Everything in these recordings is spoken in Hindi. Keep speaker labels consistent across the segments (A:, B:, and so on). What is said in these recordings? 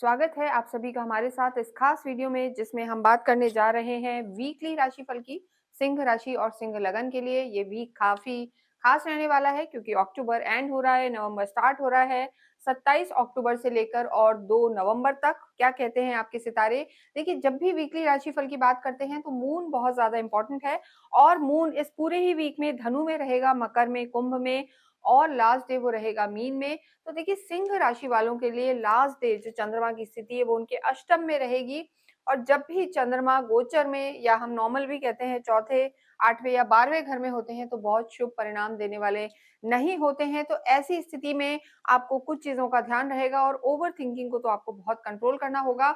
A: स्वागत है आप सभी का हमारे साथ इस खास वीडियो में जिसमें हम बात करने जा रहे हैं वीकली राशिफल की। सिंह राशि और सिंह लगन के लिए ये वीक काफी खास रहने वाला है क्योंकि अक्टूबर एंड हो रहा है, नवंबर स्टार्ट हो रहा है। 27 अक्टूबर से लेकर और 2 नवंबर तक क्या कहते हैं आपके सितारे। देखिए, जब भी वीकली राशिफल की बात करते हैं तो मून बहुत ज्यादा इंपॉर्टेंट है और मून इस पूरे ही वीक में धनु में रहेगा, मकर में, कुंभ में और लास्ट डे वो रहेगा मीन में। तो देखिए, सिंह राशि वालों के लिए लास्ट डे जो चंद्रमा की स्थिति है वो उनके अष्टम में रहेगी। और जब भी चंद्रमा गोचर में या हम नॉर्मल भी कहते हैं चौथे, आठवें या 12वें घर में होते हैं तो बहुत शुभ परिणाम देने वाले नहीं होते हैं। तो ऐसी स्थिति में आपको कुछ चीजों का ध्यान रहेगा और ओवर थिंकिंग को तो आपको बहुत कंट्रोल करना होगा।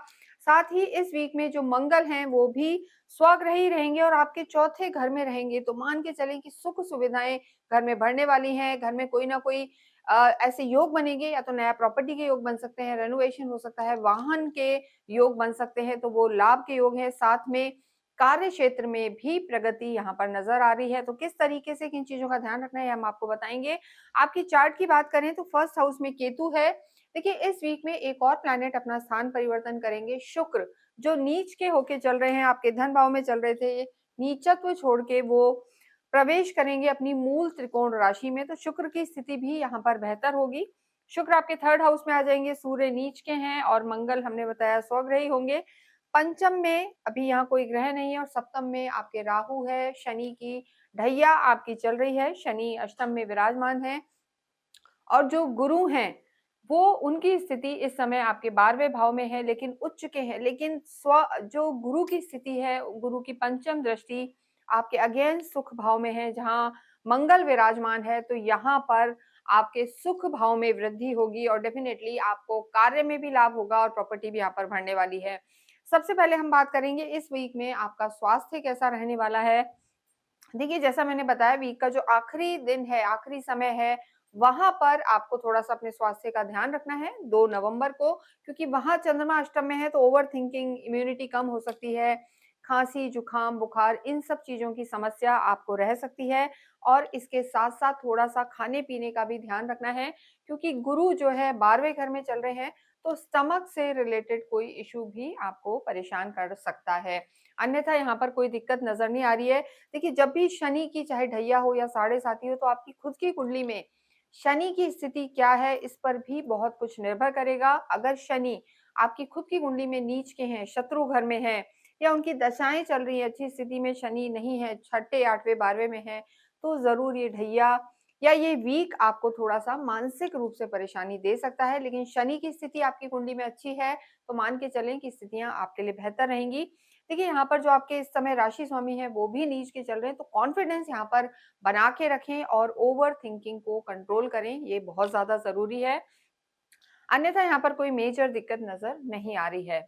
A: साथ ही इस वीक में जो मंगल हैं वो भी स्वग्रही रहेंगे और आपके चौथे घर में रहेंगे, तो मान के चलें कि सुख सुविधाएं घर में बढ़ने वाली हैं। घर में कोई ना कोई ऐसे योग बनेंगे, या तो नया प्रॉपर्टी के योग बन सकते हैं, रेनोवेशन हो सकता है, वाहन के योग बन सकते हैं, तो वो लाभ के योग है। साथ में कार्य क्षेत्र में भी प्रगति यहाँ पर नजर आ रही है। तो किस तरीके से किन चीजों का ध्यान रखना है हम आपको बताएंगे। आपकी चार्ट की बात करें तो फर्स्ट हाउस में केतु है। देखिए, इस वीक में एक और प्लैनेट अपना स्थान परिवर्तन करेंगे, शुक्र, जो नीच के होके चल रहे हैं, आपके धन भाव में चल रहे थे, नीचत्व छोड़ के वो प्रवेश करेंगे अपनी मूल त्रिकोण राशि में। तो शुक्र की स्थिति भी यहाँ पर बेहतर होगी। शुक्र आपके थर्ड हाउस में आ जाएंगे, सूर्य नीच के हैं और मंगल हमने बताया स्वग्रही होंगे। पंचम में अभी यहाँ कोई ग्रह नहीं है और सप्तम में आपके राहु है। शनि की ढैया आपकी चल रही है, शनि अष्टम में विराजमान है। और जो गुरु हैं वो उनकी स्थिति इस समय आपके 12वें भाव में है, लेकिन उच्च के हैं। लेकिन स्व जो गुरु की स्थिति है, गुरु की पंचम दृष्टि आपके अगेन सुख भाव में है, जहां मंगल विराजमान है। तो यहाँ पर आपके सुख भाव में वृद्धि होगी और डेफिनेटली आपको कार्य में भी लाभ होगा और प्रॉपर्टी भी यहाँ पर बढ़ने वाली है। सबसे पहले हम बात करेंगे इस वीक में आपका स्वास्थ्य कैसा रहने वाला है। देखिए, जैसा मैंने बताया, वीक का जो आखिरी दिन है, आखिरी समय है, वहां पर आपको थोड़ा सा अपने स्वास्थ्य का ध्यान रखना है 2 नवंबर को, क्योंकि वहां चंद्रमा अष्टम में है तो ओवर थिंकिंग, इम्यूनिटी कम हो सकती है, खांसी, जुकाम, बुखार, इन सब चीजों की समस्या आपको रह सकती है। और इसके साथ साथ थोड़ा सा खाने पीने का भी ध्यान रखना है, क्योंकि गुरु जो है 12वें घर में चल रहे हैं, तो स्टमक से रिलेटेड कोई इशू भी आपको परेशान कर सकता है। अन्यथा यहाँ पर कोई दिक्कत नजर नहीं आ रही है। देखिए, जब भी शनि की चाहे ढैया हो या साढ़े साती हो, तो आपकी खुद की कुंडली में शनि की स्थिति क्या है इस पर भी बहुत कुछ निर्भर करेगा। अगर शनि आपकी खुद की कुंडली में नीच के हैं, शत्रु घर में है, या उनकी दशाएं चल रही है, अच्छी स्थिति में शनि नहीं है, छठे, आठवें, 12वें में है, तो जरूर ये ढैया या ये वीक आपको थोड़ा सा मानसिक रूप से परेशानी दे सकता है। लेकिन शनि की स्थिति आपकी कुंडली में अच्छी है तो मान के चलें कि स्थितियां आपके लिए बेहतर रहेंगी। देखिए, यहाँ पर जो आपके इस समय राशि स्वामी है वो भी नीच के चल रहे हैं, तो कॉन्फिडेंस यहाँ पर बना के रखें और ओवर थिंकिंग को कंट्रोल करें, ये बहुत ज्यादा जरूरी है। अन्यथा यहाँ पर कोई मेजर दिक्कत नजर नहीं आ रही है।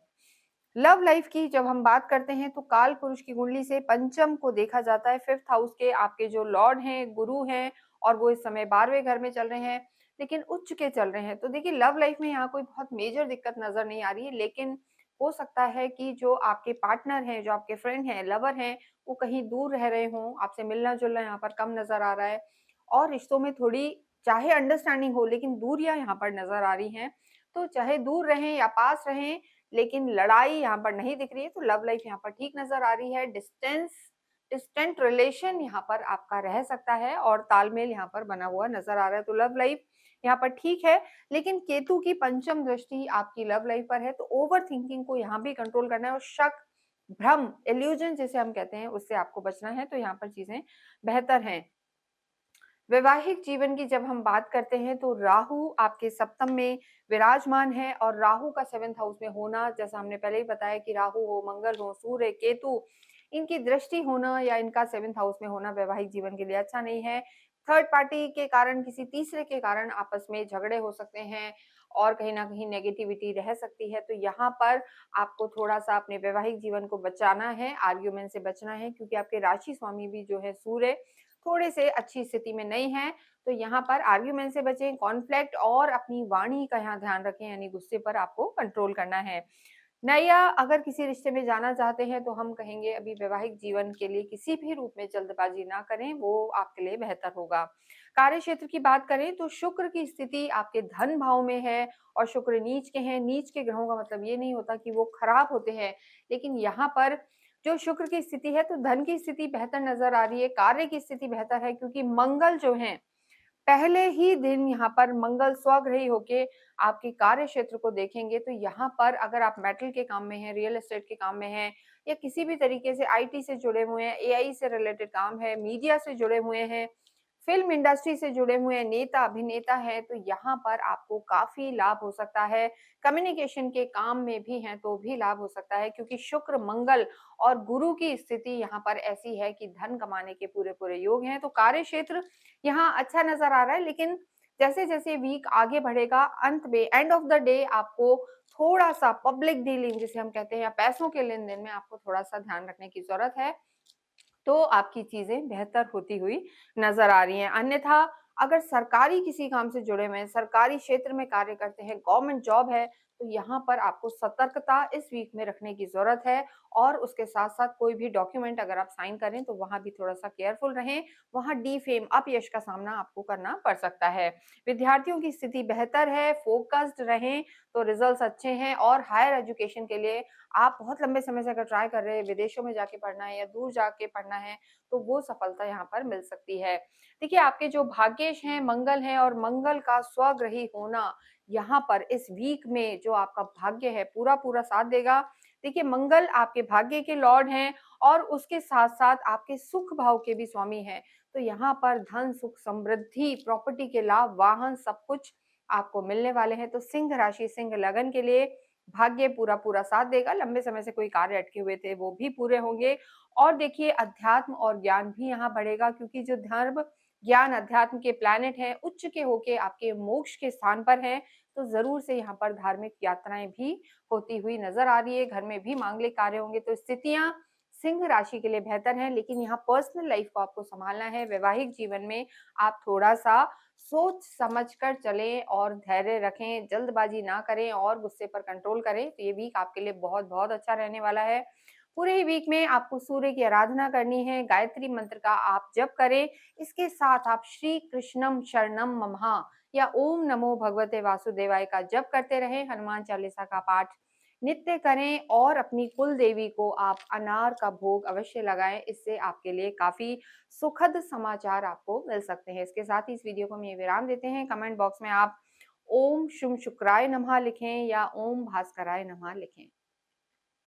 A: लव लाइफ की जब हम बात करते हैं तो काल पुरुष की कुंडली से पंचम को देखा जाता है, फिफ्थ हाउस के आपके जो लॉर्ड हैं, गुरु हैं, और वो इस समय 12वें घर में चल रहे हैं, लेकिन उच्च के चल रहे हैं। तो देखिए, लव लाइफ में यहाँ कोई बहुत मेजर दिक्कत नजर नहीं आ रही है, लेकिन हो सकता है कि जो आपके पार्टनर हैं, जो आपके फ्रेंड हैं, लवर हैं, वो कहीं दूर रह रहे हों, आपसे मिलना जुलना यहाँ पर कम नजर आ रहा है और रिश्तों में थोड़ी चाहे अंडरस्टैंडिंग हो लेकिन दूरियां यहाँ पर नजर आ रही हैं। तो चाहे दूर रहें या पास रहें, लेकिन लड़ाई यहाँ पर नहीं दिख रही है। तो लव लाइफ यहाँ पर ठीक नजर आ रही है। डिस्टेंट रिलेशन यहाँ पर आपका रह सकता है और तालमेल यहाँ पर बना हुआ नजर आ रहा है। तो लव लाइफ यहाँ पर ठीक है, लेकिन केतु की पंचम दृष्टि आपकी लव लाइफ पर है, तो ओवर थिंकिंग को यहाँ भी कंट्रोल करना है और शक, भ्रम, इल्यूजन जिसे हम कहते हैं, उससे आपको बचना है। तो यहाँ पर चीजें बेहतर हैं। वैवाहिक जीवन की जब हम बात करते हैं तो राहु आपके सप्तम में विराजमान है और राहु का सेवेंथ हाउस में होना, जैसा हमने पहले ही बताया कि राहु हो, मंगल हो, सूर्य, केतु, इनकी दृष्टि होना या इनका सेवेंथ हाउस में होना वैवाहिक जीवन के लिए अच्छा नहीं है। थर्ड पार्टी के कारण, किसी तीसरे के कारण आपस में झगड़े हो सकते हैं और कहीं ना कहीं नेगेटिविटी रह सकती है। तो यहाँ पर आपको थोड़ा सा अपने वैवाहिक जीवन को बचाना है, आर्ग्यूमेंट से बचना है, क्योंकि आपके राशि स्वामी भी जो है सूर्य थोड़े से अच्छी स्थिति में नहीं है। तो यहाँ पर आर्ग्यूमेंट से बचें, कॉन्फ्लिक्ट और अपनी वाणी का यहाँ ध्यान रखें, यानी गुस्से पर आपको कंट्रोल करना है। नया अगर किसी रिश्ते में जाना चाहते हैं तो हम कहेंगे अभी वैवाहिक जीवन के लिए किसी भी रूप में जल्दबाजी ना करें, वो आपके लिए बेहतर होगा। कार्य क्षेत्र की बात करें तो शुक्र की स्थिति आपके धन भाव में है और शुक्र नीच के हैं। नीच के ग्रहों का मतलब ये नहीं होता कि वो खराब होते हैं, लेकिन यहाँ पर जो शुक्र की स्थिति है तो धन की स्थिति बेहतर नज़र आ रही है, कार्य की स्थिति बेहतर है क्योंकि मंगल जो हैं पहले ही दिन यहाँ पर मंगल स्वग्रही होके आपके कार्य क्षेत्र को देखेंगे, तो यहाँ पर अगर आप मेटल के काम में हैं, रियल एस्टेट के काम में हैं या किसी भी तरीके से आईटी से जुड़े हुए हैं, एआई से रिलेटेड काम है, मीडिया से जुड़े हुए हैं, फ़िल्म इंडस्ट्री से जुड़े हुए हैं, नेता, अभिनेता हैं, तो यहाँ पर आपको काफ़ी लाभ हो सकता है। कम्युनिकेशन के काम में भी हैं, तो भी लाभ हो सकता है क्योंकि शुक्र, मंगल और गुरु की स्थिति यहाँ पर ऐसी है कि धन कमाने के पूरे-पूरे योग हैं। तो कार्य क्षेत्र यहाँ अच्छा नज़र आ रहा है, लेकिन जैसे-जैसे वीक आगे बढ़ेगा, अंत में एंड ऑफ द डे आपको थोड़ा-सा पब्लिक डीलिंग जिसे हम कहते हैं या पैसों के लेन-देन में आपको थोड़ा-सा ध्यान रखने की ज़रूरत है। तो आपकी चीज़ें बेहतर होती हुई नज़र आ रही हैं। अन्यथा अगर सरकारी किसी काम से जुड़े हुए हैं, सरकारी क्षेत्र में कार्य करते हैं, गवर्नमेंट जॉब है, तो यहाँ पर आपको सतर्कता इस वीक में रखने की ज़रूरत है और उसके साथ-साथ कोई भी डॉक्यूमेंट अगर आप साइन करें, तो वहाँ भी थोड़ा-सा केयरफुल रहें। वहाँ डिफेम, अपयश का सामना आपको करना पड़ सकता है। विद्यार्थियों की स्थिति बेहतर है, फ़ोकस्ड रहें, तो रिज़ल्ट्स अच्छे हैं और हायर एजुकेशन के लिए आप बहुत लंबे समय से अगर ट्राई कर रहे हैं, विदेशों में जाके पढ़ना है या दूर जाके पढ़ना है, तो वो सफलता यहाँ पर मिल सकती है। देखिए, आपके जो भाग्येश हैं, मंगल हैं और मंगल का स्वग्रही होना यहाँ पर इस वीक में जो आपका भाग्य है, पूरा-पूरा साथ देगा। देखिए, मंगल आपके भाग्य के लॉर्ड हैं और उसके साथ-साथ आपके सुख भाव के भी स्वामी हैं। तो यहाँ पर धन, सुख, समृद्धि, प्रॉपर्टी के लाभ, वाहन सब कुछ आपको मिलने वाले हैं। तो सिंह राशि, सिंह लगन के लिए भाग्य पूरा-पूरा साथ देगा, लंबे समय से कोई कार्य अटके हुए थे, वो भी पूरे होंगे और देखिए अध्यात्म और ज्ञान भी यहाँ बढ़ेगा क्योंकि जो धर्म, ज्ञान, अध्यात्म के प्लैनेट हैं, उच्च के होके आपके मोक्ष के स्थान पर हैं, तो ज़रूर से यहाँ पर धार्मिक यात्राएँ भी होती हुई नज़र आ रही है, घर में भी मांगलिक कार्य होंगे, तो स्थितियाँ सिंह राशि के लिए बेहतर हैं, लेकिन यहाँ पर्सनल लाइफ को आपको सँभालना है, वैवाहिक जीवन में आप थोड़ा-सा सोच समझ कर चलें और धैर्य रखें, जल्दबाजी ना करें और गुस्से पर कंट्रोल करें, तो ये वीक आपके लिए बहुत-बहुत अच्छा रहने वाला है। पूरे ही वीक में आपको सूर्य की आराधना करनी है, गायत्री मंत्र का आप जप करें, इसके साथ आप श्री कृष्णम शरणम मम या ओम नमो भगवते वासुदेवाय का जप करते रहें, हनुमान चालीसा का पाठ नित्य करें और अपनी कुल देवी को आप अनार का भोग अवश्य लगाएँ, इससे आपके लिए काफ़ी सुखद समाचार आपको मिल सकते हैं। इसके साथ ही इस वीडियो को हम ये विराम देते हैं। कमेंट बॉक्स में आप ओम शुम शुक्राय नमः लिखें या ओम भास्कराय नमः लिखें।